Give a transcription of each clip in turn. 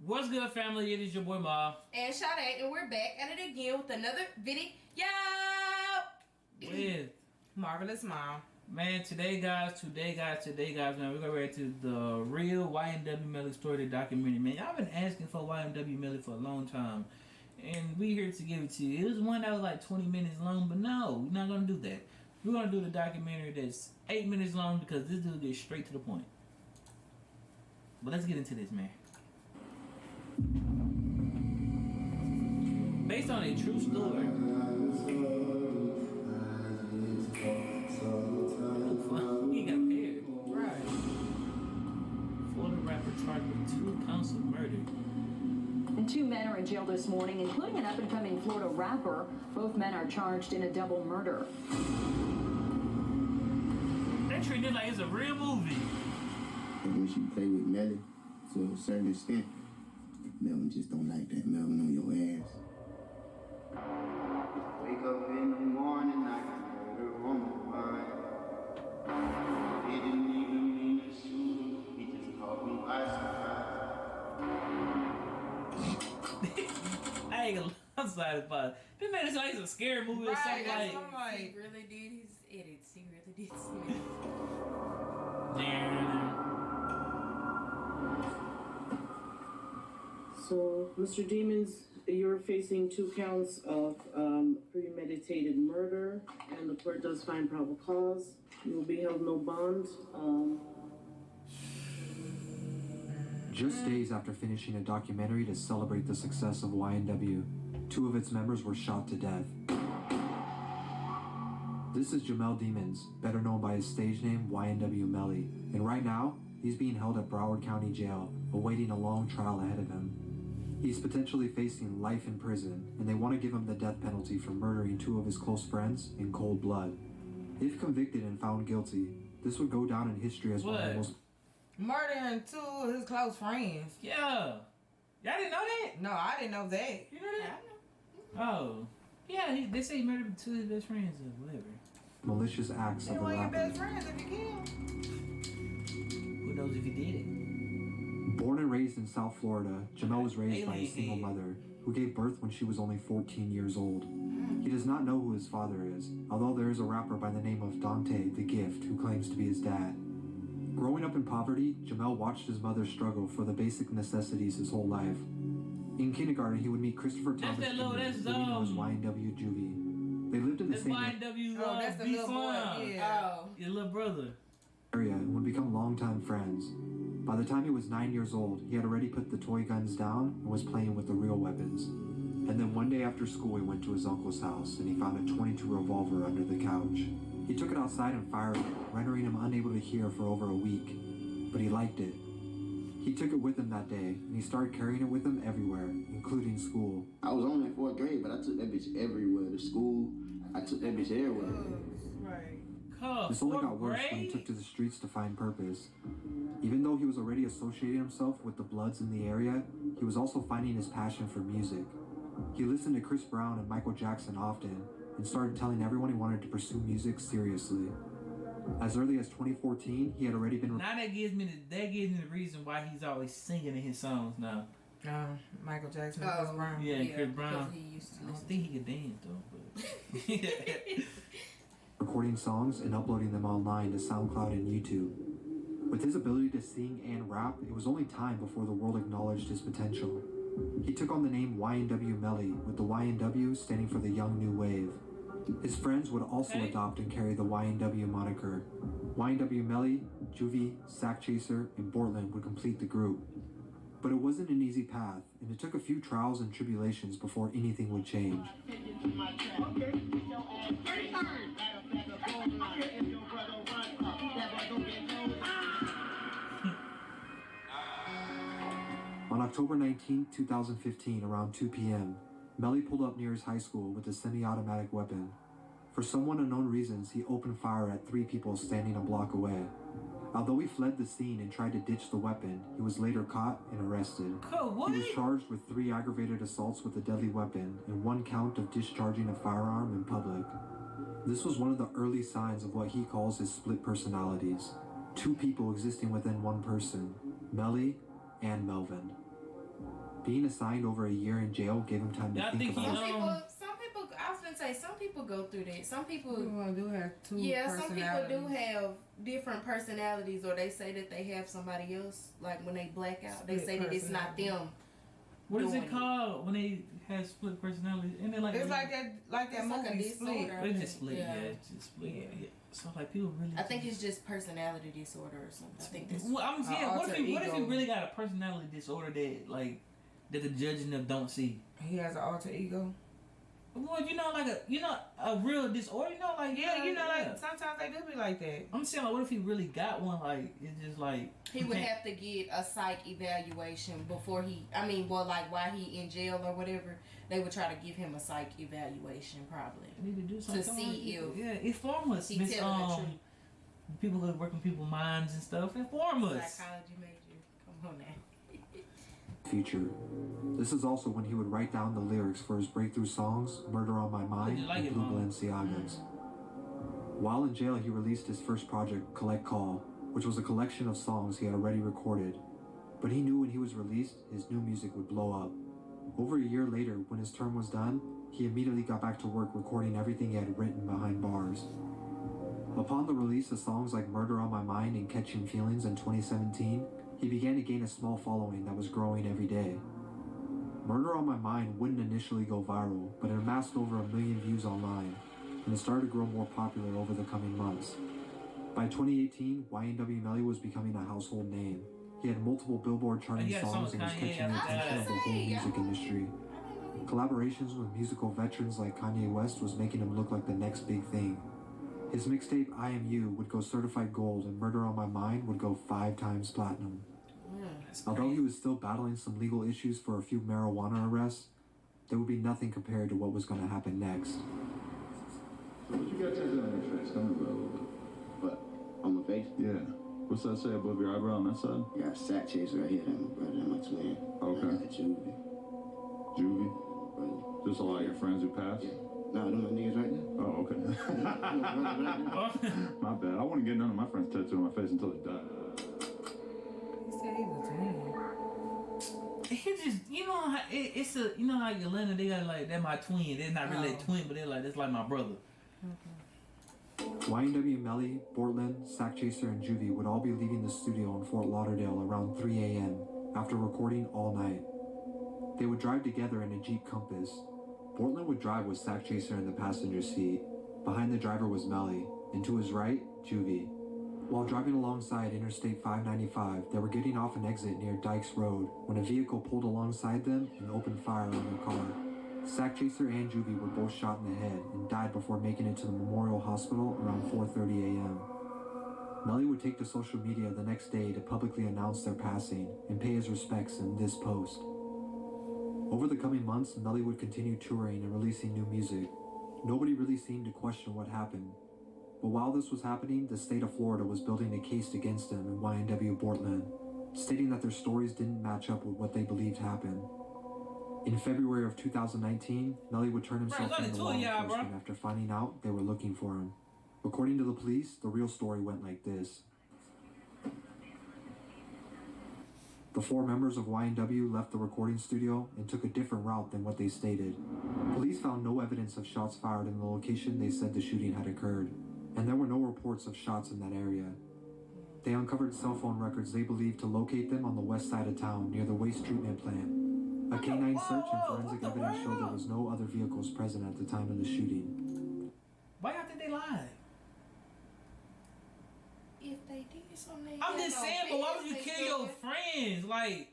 What's good, family? It is your boy Ma and Sade, and we're back at it again with another video. With Marvelous Mom. Man, today guys, man, we're gonna react to the real YNW Melly story, the documentary. Man, y'all been asking for YNW Melly for a long time, and we here to give it to you. It was one that was like 20 minutes long, but no, we're not gonna do that. We're gonna do the documentary that's 8 minutes long because this dude gets straight to the point. But let's get into this, man. Based on a true story. Oh, fun. He got hair. Right. Florida rapper charged with 2 counts of murder. And 2 men are in jail this morning, including an up-and-coming Florida rapper. Both men are charged in a double murder. They treat it like it's a real movie. And when she play with Melly to a certain extent, Melvin just don't like that. Melvin on your ass. Wake up in the morning, I can her on my mind. Didn't even mean to shoot him, he just caught me by surprise. I ain't gonna lie, I'm sorry about it. This man is like some scary movie or something like. He really did his edits. He really did some So, Mr. Demons, you're facing 2 counts of premeditated murder, and the court does find probable cause. You will be held no bond. Just days after finishing a documentary to celebrate the success of YNW, 2 of its members were shot to death. This is Kehe'Mal Demons, better known by his stage name YNW Melly, and right now, he's being held at Broward County Jail, awaiting a long trial ahead of him. He's potentially facing life in prison, and they want to give him the death penalty for murdering 2 of his close friends in cold blood. If convicted and found guilty, this would go down in history as one of the most... Murdering 2 of his close friends. Yeah. Y'all didn't know that? No, I didn't know that. You know that? Oh. Yeah, they say he murdered 2 of his best friends or whatever. malicious acts of the One of your best rapper. friends if you can. Who knows if he did it? Born and raised in South Florida, Kehe'Mal was raised by a single mother who gave birth when she was only 14 years old. He does not know who his father is, although there is a rapper by the name of Dante the Gift who claims to be his dad. Growing up in poverty, Kehe'Mal watched his mother struggle for the basic necessities his whole life. In kindergarten, he would meet Christopher Thomas Jr., living known as YNW Juvie. They lived in the same YNW, that's the little boy. Yeah. Your little brother. area and would become longtime friends. By the time he was 9 years old, he had already put the toy guns down and was playing with the real weapons. And then one day after school, he went to his uncle's house and he found a .22 revolver under the couch. He took it outside and fired it, rendering him unable to hear for over a week. But he liked it. He took it with him that day, and he started carrying it with him everywhere, including school. I was only in 4th grade, but I took that bitch everywhere. To school, I took that bitch everywhere. Right. This only got worse when he took to the streets to find purpose. Even though he was already associating himself with the Bloods in the area, he was also finding his passion for music. He listened to Chris Brown and Michael Jackson often, and started telling everyone he wanted to pursue music seriously. As early as 2014, he had already been... Now that gives me the reason why he's always singing in his songs now. Michael Jackson, Chris Brown. Yeah, Chris Brown. He used to I don't think he could dance though, but... recording songs and uploading them online to SoundCloud and YouTube. With his ability to sing and rap, it was only time before the world acknowledged his potential. He took on the name YNW Melly, with the YNW standing for the Young New Wave. His friends would also adopt and carry the YNW moniker. YNW Melly, Juvie, Sack Chaser, and Bortland would complete the group. But it wasn't an easy path, and it took a few trials and tribulations before anything would change. On October 19, 2015, around 2 p.m., Melly pulled up near his high school with a semi-automatic weapon. For somewhat unknown reasons, he opened fire at 3 people standing a block away. Although he fled the scene and tried to ditch the weapon, he was later caught and arrested. He was charged with 3 aggravated assaults with a deadly weapon and 1 count of discharging a firearm in public. This was one of the early signs of what he calls his split personalities. 2 people existing within one person, Melly and Melvin. Being assigned over a year in jail gave him time to Yeah, I think think he, about it. Some people, I was gonna say, some people go through that. Some people, do have two some people do personalities. have different personalities, or they say that they have somebody else. Like when they black out, they say that it's not them. what is doing it called when they have split personalities? And then like It's like that It's like a movie Split. disorder. They just split, Yeah. it's just split. Yeah. So like people really. I think it's just personality disorder or something. I think that's. Well, I'm saying, what if alter he ego. really got a personality disorder that like that the judge and them don't see? He has an alter ego. Well, a real disorder. Like Like sometimes they do be like that. I'm saying, like, what if he really got one? Like, it's just like He would have to get a psych evaluation before while he in jail or whatever, they would try to give him a psych evaluation probably. need to do something To see if inform us, he Miss telling the truth. people who work in people's minds and stuff. Inform us. Psychology major. Come on now. Future. This is also when he would write down the lyrics for his breakthrough songs, Murder on My Mind you like and it, Blue Mom? Balenciagas. While in jail, he released his first project, Collect Call, which was a collection of songs he had already recorded. But he knew when he was released, his new music would blow up. Over a year later, when his term was done, he immediately got back to work recording everything he had written behind bars. Upon the release of songs like Murder on My Mind and Catching Feelings in 2017, he began to gain a small following that was growing every day. Murder on My Mind wouldn't initially go viral, but it amassed over 1 million views online, and it started to grow more popular over the coming months. By 2018, YNW Melly was becoming a household name. He had multiple Billboard charting Yeah, songs and was Kanye catching the after attention of the whole music industry. Collaborations with musical veterans like Kanye West was making him look like the next big thing. His mixtape I Am You would go certified gold, and Murder on My Mind would go 5 times platinum. Although he was still battling some legal issues for a few marijuana arrests, there would be nothing compared to what was going to happen next. So what you got tattooed on your face? Tell me about it a little bit. What? On my face? Yeah. What's that say above your eyebrow on that side? I got a sack chaser right here. That's my brother and my twin. Okay. I got Juvie. Juvie? Brother. Just a lot of your friends who passed? Yeah. Nah, them my niggas right there. Oh, okay. My bad. I wouldn't get none of my friends tattooed on my face until they died. He said he was 20. He just, how Yelena, they got like, they're my twin. They're not really a twin, but they're like, that's like my brother. YNW Melly, Portland, Sack Chaser, and Juvie would all be leaving the studio in Fort Lauderdale around 3 a.m. after recording all night. They would drive together in a Jeep Compass. Portland would drive with Sack Chaser in the passenger seat. Behind the driver was Melly, and to his right, Juvie. While driving alongside Interstate 595, they were getting off an exit near Dykes Road when a vehicle pulled alongside them and opened fire on their car. Sack Chaser and Juvie were both shot in the head and died before making it to the Memorial Hospital around 4:30 a.m. Melly would take to social media the next day to publicly announce their passing and pay his respects in this post. Over the coming months, Melly would continue touring and releasing new music. Nobody really seemed to question what happened. But while this was happening, the state of Florida was building a case against them in YNW Portland, stating that their stories didn't match up with what they believed happened. In February of 2019, Melly would turn himself in to law enforcement after finding out they were looking for him. According to the police, the real story went like this. The 4 members of YNW left the recording studio and took a different route than what they stated. Police found no evidence of shots fired in the location they said the shooting had occurred, and there were no reports of shots in that area. They uncovered cell phone records they believed to locate them on the west side of town near the waste treatment plant. A canine search and forensic evidence showed there was no other vehicles present at the time of the shooting. Why y'all think they lied? If they did something, I'm just saying, but why would you kill your friends? Like,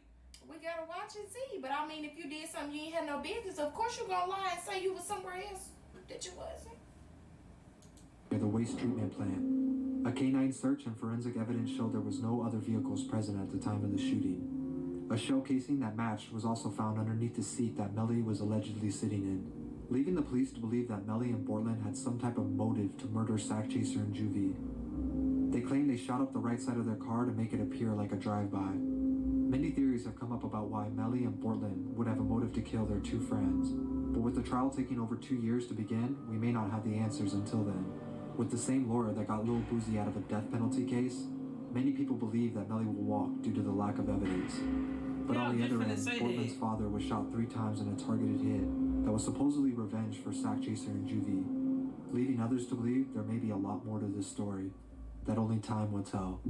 we gotta watch and see. But I mean, if you did something you ain't had no business, of course you gonna lie and say you was somewhere else that you wasn't. Near the waste treatment plant. A canine search and forensic evidence showed there was no other vehicles present at the time of the shooting. A shell casing that matched was also found underneath the seat that Melly was allegedly sitting in, leaving the police to believe that Melly and Portland had some type of motive to murder Sack Chaser and Juvie. They claim they shot up the right side of their car to make it appear like a drive-by. Many theories have come up about why Melly and Portland would have a motive to kill their 2 friends, but with the trial taking over 2 years to begin, we may not have the answers until then. With the same lawyer that got Lil Boozy out of a death penalty case, many people believe that Melly will walk due to the lack of evidence. But Yeah, on the I'm other just finna end, say Portman's that. father was shot 3 times in a targeted hit that was supposedly revenge for Sack Chaser and Juvie, leading others to believe there may be a lot more to this story that only time will tell. See,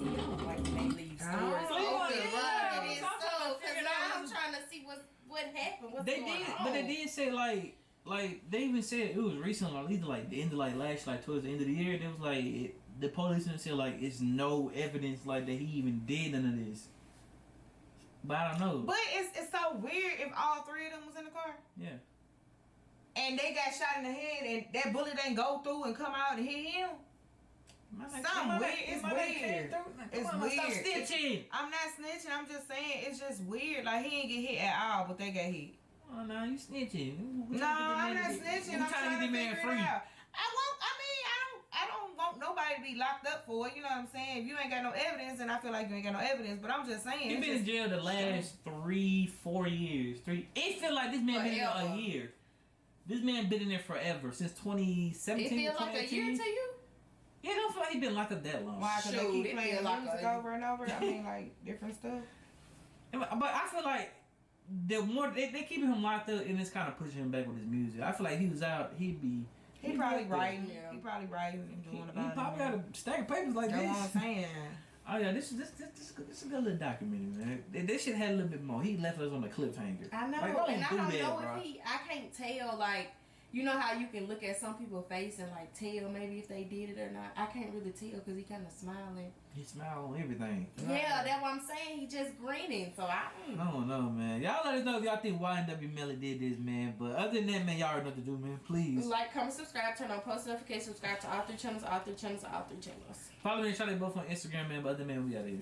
I don't like when they leave stories Oh, open yeah, rather than so I'm trying to so, figure because it now out. I'm trying to see what happened, what's They going did, on. but they did say like they even said it was recent, like either like the end of like last, like towards the end of the year. They was like the police even said like it's no evidence like that he even did none of this. But I don't know. But it's so weird if all 3 of them was in the car Yeah. and they got shot in the head and that bullet didn't go through and come out and hit him. Something weird. It's weird. It's Stop weird. snitching. I'm not snitching. I'm just saying it's just weird. Like he didn't get hit at all, but they got hit. Oh no, you snitching. No, I'm not snitching. I'm I'm trying to get the man figure free. it out. I don't want nobody to be locked up for it. You know what I'm saying? If you ain't got no evidence, then I feel like you ain't got no evidence. But I'm just saying. He it's been in just- jail the last 3-4 years. It feel like this man been in there Forever. a year. This man been in there forever since 2017. It feels like a year to you? Yeah, I don't feel like he been locked up that long. Why? Because they Shoot, keep it playing feel like music a- over and over. I mean, like different stuff. But I feel like the more they keeping him locked up and it's kind of pushing him back with his music. I feel like he was out, He probably writing. Yeah. He probably writing and He doing about probably it. got a stack of papers like That's what I'm this. saying. Oh yeah, this is a good little documentary, man. They should have had a little bit more. He left us on a cliffhanger. I know, Like, don't and I do don't that, know bro. if I can't tell, like, you know how you can look at some people's face and, like, tell maybe if they did it or not? I can't really tell because he kind of smiling. He smiled on everything. Yeah, that's what I'm saying. He just grinning, so I don't I don't know, man. Y'all let us know if y'all think YNW Melly did this, man. But other than that, man, y'all already know what to do, man. Please. like, comment, subscribe, turn on post notifications, subscribe to all 3 channels, all 3 channels, all 3 channels. Follow me and Charlie both on Instagram, man. But other than that, we out here.